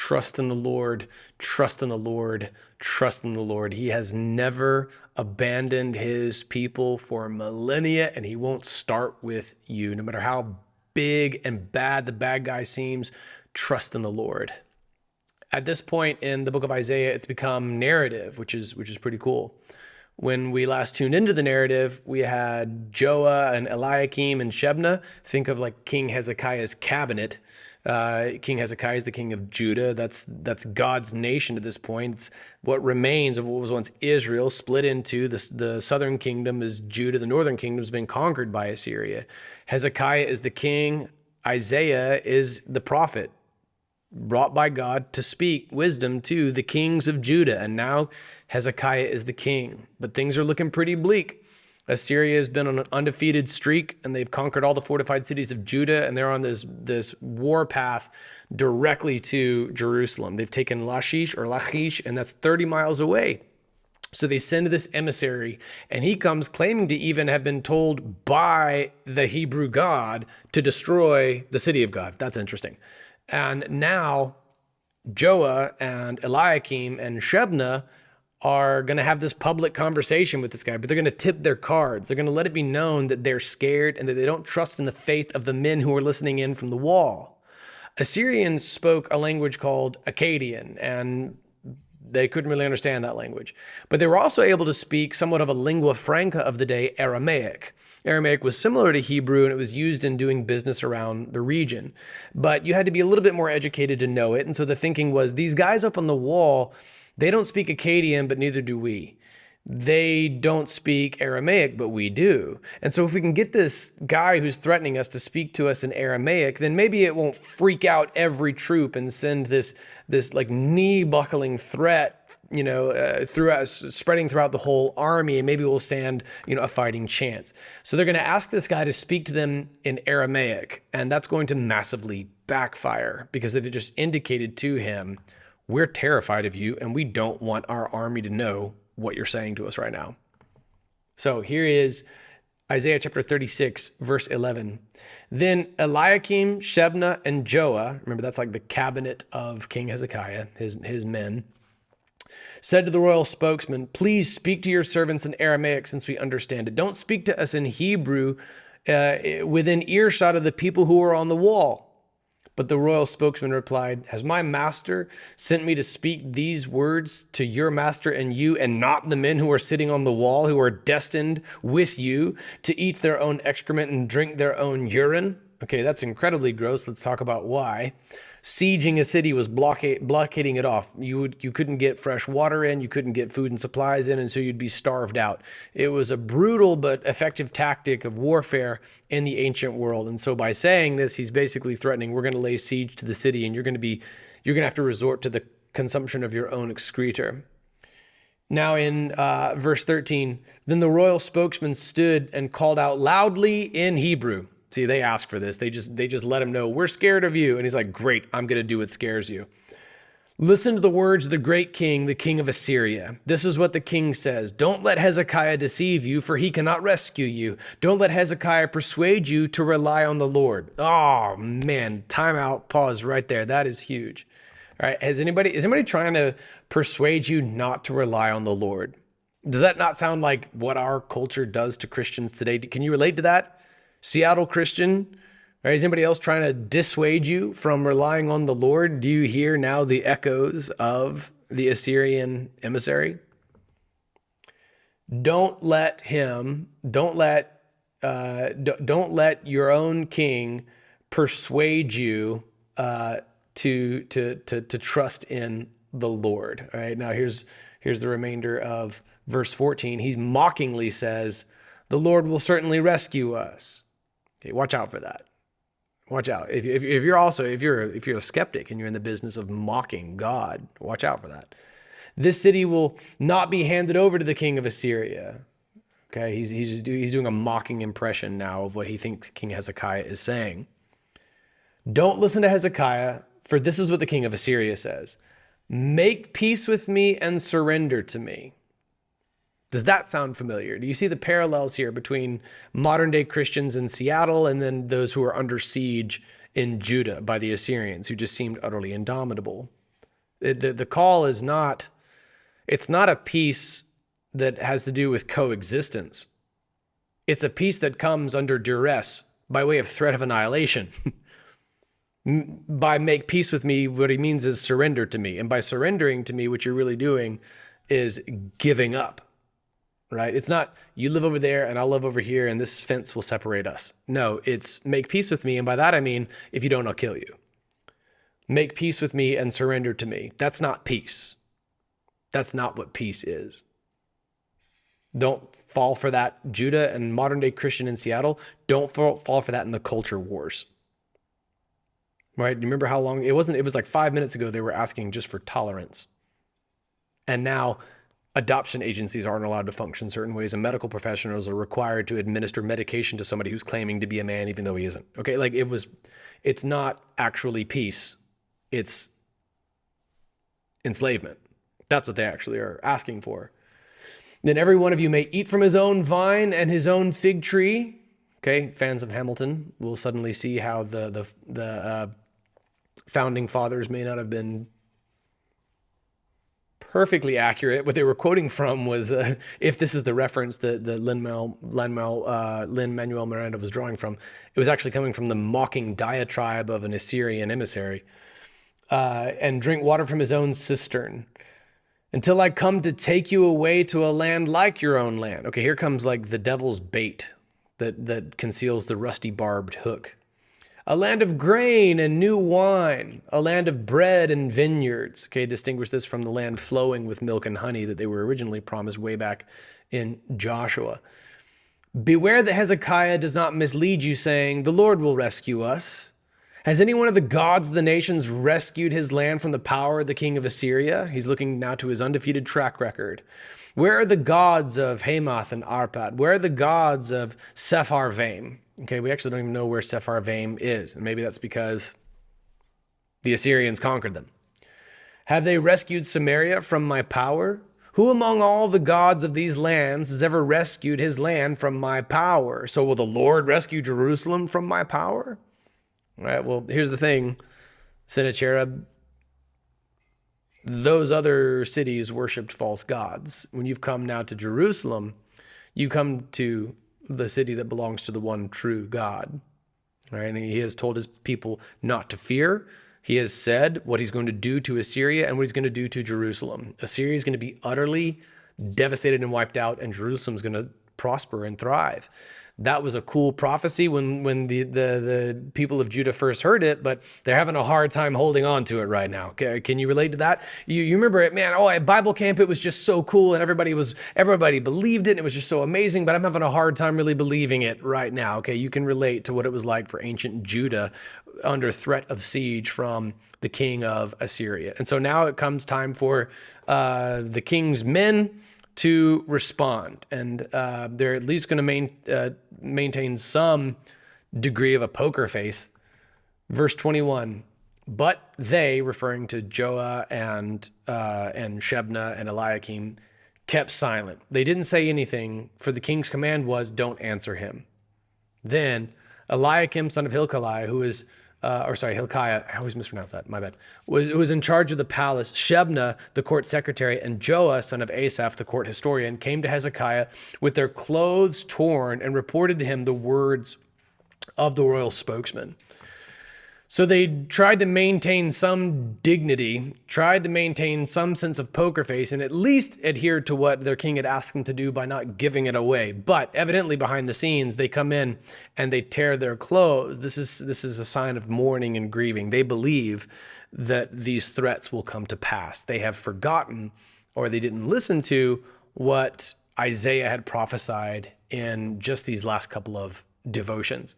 Trust in the Lord, trust in the Lord, trust in the Lord. He has never abandoned his people for millennia, and he won't start with you. No matter how big and bad the bad guy seems, trust in the Lord. At this point in the book of Isaiah, it's become narrative, which is pretty cool. When we last tuned into the narrative, we had Joah and Eliakim and Shebna. Think of like King Hezekiah's cabinet. King Hezekiah is the king of Judah. That's God's nation at this point. It's what remains of what was once Israel, split into the southern kingdom is Judah. The northern kingdom has been conquered by Assyria. Hezekiah is the king. Isaiah is the prophet brought by God to speak wisdom to the kings of Judah. And now Hezekiah is the king. But things are looking pretty bleak. Assyria has been on an undefeated streak, and they've conquered all the fortified cities of Judah, and they're on this war path directly to Jerusalem. They've taken Lachish, and that's 30 miles away. So they send this emissary, and he comes claiming to even have been told by the Hebrew God to destroy the city of God. That's interesting. And now Joah and Eliakim and Shebna are going to have this public conversation with this guy, but they're going to tip their cards. They're going to let it be known that they're scared and that they don't trust in the faith of the men who are listening in from the wall. Assyrians spoke a language called Akkadian, and they couldn't really understand that language. But they were also able to speak somewhat of a lingua franca of the day, Aramaic. Aramaic was similar to Hebrew, and it was used in doing business around the region. But you had to be a little bit more educated to know it. And so the thinking was, these guys up on the wall, they don't speak Akkadian, but neither do we. They don't speak Aramaic, but we do. And so if we can get this guy who's threatening us to speak to us in Aramaic, then maybe it won't freak out every troop and send this like knee-buckling threat, spreading throughout the whole army, and maybe we'll stand, a fighting chance. So they're going to ask this guy to speak to them in Aramaic, and that's going to massively backfire because they've just indicated to him, we're terrified of you, and we don't want our army to know what you're saying to us right now. So here is Isaiah chapter 36, verse 11. Then Eliakim, Shebna, and Joah, remember that's like the cabinet of King Hezekiah, his men, said to the royal spokesman, please speak to your servants in Aramaic since we understand it. Don't speak to us in Hebrew within earshot of the people who are on the wall. But the royal spokesman replied, has my master sent me to speak these words to your master and you, and not the men who are sitting on the wall, who are destined with you to eat their own excrement and drink their own urine? Okay, that's incredibly gross. Let's talk about why. Sieging a city was blockading it off. You couldn't get fresh water in, you couldn't get food and supplies in, and so you'd be starved out. It was a brutal but effective tactic of warfare in the ancient world. And so by saying this, he's basically threatening, we're going to lay siege to the city, and you're going to have to resort to the consumption of your own excreta. Now in verse 13, then the royal spokesman stood and called out loudly in Hebrew. See, they ask for this. They just let him know, we're scared of you. And he's like, great, I'm going to do what scares you. Listen to the words of the great king, the king of Assyria. This is what the king says. Don't let Hezekiah deceive you, for he cannot rescue you. Don't let Hezekiah persuade you to rely on the Lord. Oh, man, time out, pause right there. That is huge. All right, is anybody trying to persuade you not to rely on the Lord? Does that not sound like what our culture does to Christians today? Can you relate to that? Seattle Christian, right? Is anybody else trying to dissuade you from relying on the Lord? Do you hear now the echoes of the Assyrian emissary? Don't let your own king persuade you to trust in the Lord. All right, now here's the remainder of verse 14. He mockingly says, the Lord will certainly rescue us. Okay, watch out for that. Watch out. If you're a skeptic and you're in the business of mocking God, watch out for that. This city will not be handed over to the king of Assyria. Okay, he's doing a mocking impression now of what he thinks King Hezekiah is saying. Don't listen to Hezekiah, for this is what the king of Assyria says. Make peace with me and surrender to me. Does that sound familiar? Do you see the parallels here between modern day Christians in Seattle and then those who are under siege in Judah by the Assyrians, who just seemed utterly indomitable? The call is not, it's not a peace that has to do with coexistence. It's a peace that comes under duress by way of threat of annihilation. By make peace with me, what he means is surrender to me. And by surrendering to me, what you're really doing is giving up, right? It's not you live over there and I'll live over here and this fence will separate us. No, it's make peace with me. And by that, I mean, if you don't, I'll kill you. Make peace with me and surrender to me. That's not peace. That's not what peace is. Don't fall for that. Judah and modern day Christian in Seattle, don't fall for that in the culture wars. Right? You remember how long it was like 5 minutes ago, they were asking just for tolerance. And now adoption agencies aren't allowed to function certain ways, and medical professionals are required to administer medication to somebody who's claiming to be a man, even though he isn't. Okay. Like it's not actually peace. It's enslavement. That's what they actually are asking for. Then every one of you may eat from his own vine and his own fig tree. Okay, fans of Hamilton will suddenly see how the founding fathers may not have been perfectly accurate. What they were quoting from was, if this is the reference that the Lin-Manuel Miranda was drawing from, it was actually coming from the mocking diatribe of an Assyrian emissary. And drink water from his own cistern, until I come to take you away to a land like your own land. Okay, here comes like the devil's bait that conceals the rusty barbed hook. A land of grain and new wine, a land of bread and vineyards. Okay, distinguish this from the land flowing with milk and honey that they were originally promised way back in Joshua. Beware that Hezekiah does not mislead you, saying, the Lord will rescue us. Has any one of the gods of the nations rescued his land from the power of the king of Assyria? He's looking now to his undefeated track record. Where are the gods of Hamath and Arpad? Where are the gods of Sepharvaim? Okay, we actually don't even know where Sepharvaim is, and maybe that's because the Assyrians conquered them. Have they rescued Samaria from my power? Who among all the gods of these lands has ever rescued his land from my power? So will the Lord rescue Jerusalem from my power? All right, well, here's the thing, Sennacherib. Those other cities worshipped false gods. When you've come now to Jerusalem, you come to the city that belongs to the one true God. All right, and he has told his people not to fear. He has said what he's going to do to Assyria and what he's going to do to Jerusalem. Assyria is going to be utterly devastated and wiped out, and Jerusalem is going to prosper and thrive. That was a cool prophecy when the people of Judah first heard it, but they're having a hard time holding on to it right now. Can you relate to that? You remember it, man, at Bible camp, it was just so cool and everybody believed it and it was just so amazing, but I'm having a hard time really believing it right now. Okay, you can relate to what it was like for ancient Judah under threat of siege from the king of Assyria. And so now it comes time for the king's men to respond, and they're at least going to maintain some degree of a poker face. Verse 21, but they, referring to Joah and Shebna and Eliakim, kept silent. They didn't say anything, for the king's command was, don't answer him. Then Eliakim, son of Hilkiah, Hilkiah, I always mispronounce that, my bad, who was in charge of the palace, Shebna, the court secretary, and Joah, son of Asaph, the court historian, came to Hezekiah with their clothes torn and reported to him the words of the royal spokesman. So they tried to maintain some dignity, tried to maintain some sense of poker face, and at least adhered to what their king had asked them to do by not giving it away. But evidently behind the scenes, they come in and they tear their clothes. This is a sign of mourning and grieving. They believe that these threats will come to pass. They have forgotten, or they didn't listen to what Isaiah had prophesied in just these last couple of devotions.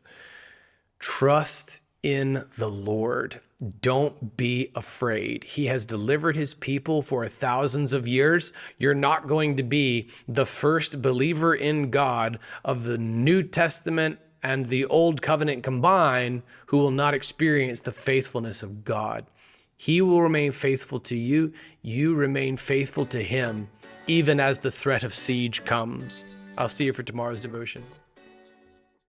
Trust in the Lord. Don't be afraid. He has delivered his people for thousands of years. You're not going to be the first believer in God of the New Testament and the Old Covenant combined who will not experience the faithfulness of God. He will remain faithful to you. You remain faithful to him, even as the threat of siege comes. I'll see you for tomorrow's devotion.